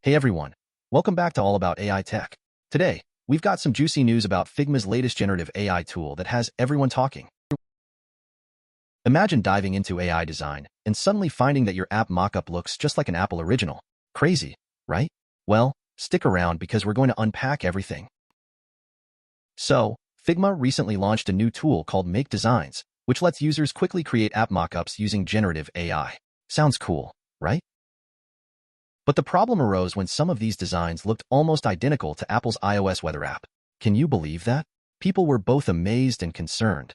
Hey everyone, welcome back to All About AI Tech. Today, we've got some juicy news about Figma's latest generative AI tool that has everyone talking. Imagine diving into AI design and suddenly finding that your app mockup looks just like an Apple original. Crazy, right? Well, stick around because we're going to unpack everything. So, Figma recently launched a new tool called Make Designs, which lets users quickly create app mockups using generative AI. Sounds cool, right? But the problem arose when some of these designs looked almost identical to Apple's iOS weather app. Can you believe that? People were both amazed and concerned.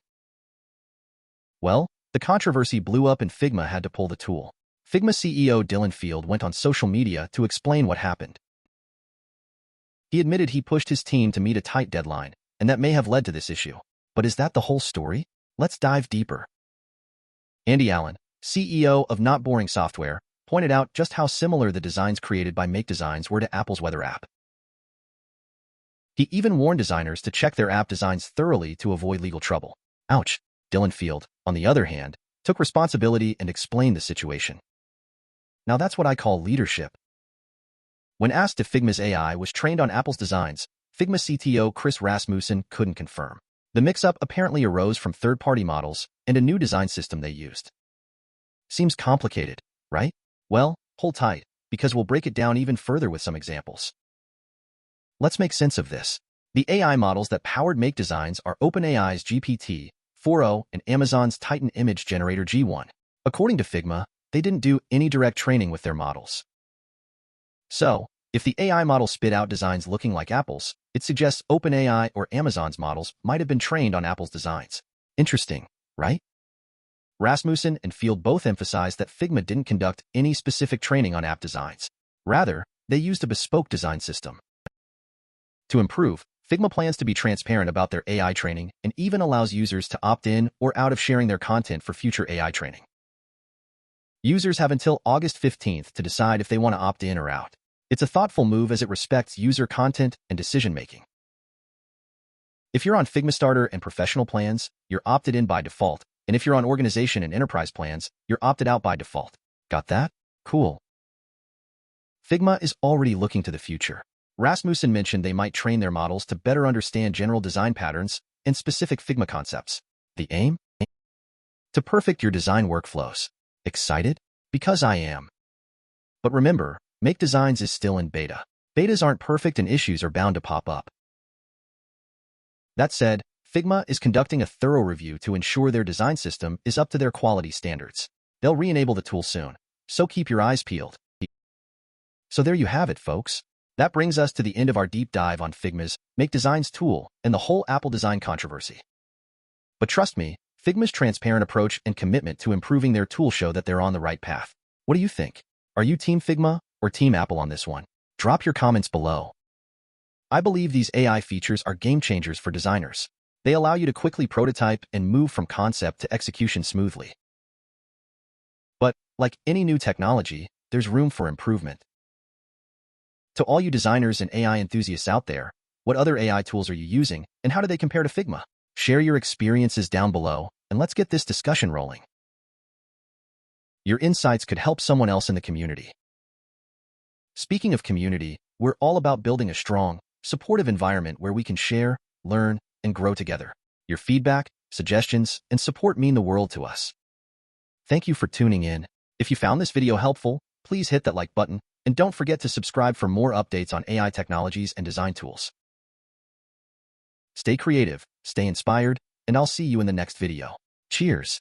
Well, the controversy blew up and Figma had to pull the tool. Figma CEO Dylan Field went on social media to explain what happened. He admitted he pushed his team to meet a tight deadline, and that may have led to this issue. But is that the whole story? Let's dive deeper. Andy Allen, CEO of Not Boring Software, pointed out just how similar the designs created by Make Designs were to Apple's weather app. He even warned designers to check their app designs thoroughly to avoid legal trouble. Ouch. Dylan Field, on the other hand, took responsibility and explained the situation. Now that's what I call leadership. When asked if Figma's AI was trained on Apple's designs, Figma CTO Chris Rasmussen couldn't confirm. The mix-up apparently arose from third-party models and a new design system they used. Seems complicated, right? Well, hold tight, because we'll break it down even further with some examples. Let's make sense of this. The AI models that powered Make Designs are OpenAI's GPT-4o and Amazon's Titan image generator G1. According to Figma, they didn't do any direct training with their models. So, if the AI model spit out designs looking like Apple's, it suggests OpenAI or Amazon's models might have been trained on Apple's designs. Interesting, right? Rasmussen and Field both emphasized that Figma didn't conduct any specific training on app designs. Rather, they used a bespoke design system. To improve, Figma plans to be transparent about their AI training and even allows users to opt in or out of sharing their content for future AI training. Users have until August 15th to decide if they want to opt in or out. It's a thoughtful move as it respects user content and decision-making. If you're on Figma Starter and Professional plans, you're opted in by default, and if you're on Organization and Enterprise plans, you're opted out by default. Got that? Cool. Figma is already looking to the future. Rasmussen mentioned they might train their models to better understand general design patterns and specific Figma concepts. The aim? To perfect your design workflows. Excited? Because I am. But remember, Make Designs is still in beta. Betas aren't perfect and issues are bound to pop up. That said, Figma is conducting a thorough review to ensure their design system is up to their quality standards. They'll re-enable the tool soon, so keep your eyes peeled. So there you have it, folks. That brings us to the end of our deep dive on Figma's Make Designs tool and the whole Apple design controversy. But trust me, Figma's transparent approach and commitment to improving their tool show that they're on the right path. What do you think? Are you Team Figma or Team Apple on this one? Drop your comments below. I believe these AI features are game changers for designers. They allow you to quickly prototype and move from concept to execution smoothly. But, like any new technology, there's room for improvement. To all you designers and AI enthusiasts out there, what other AI tools are you using, and how do they compare to Figma? Share your experiences down below, and let's get this discussion rolling. Your insights could help someone else in the community. Speaking of community, we're all about building a strong, supportive environment where we can share, learn, and grow together. Your feedback, suggestions, and support mean the world to us. Thank you for tuning in. If you found this video helpful, please hit that like button, and don't forget to subscribe for more updates on AI technologies and design tools. Stay creative, stay inspired, and I'll see you in the next video. Cheers!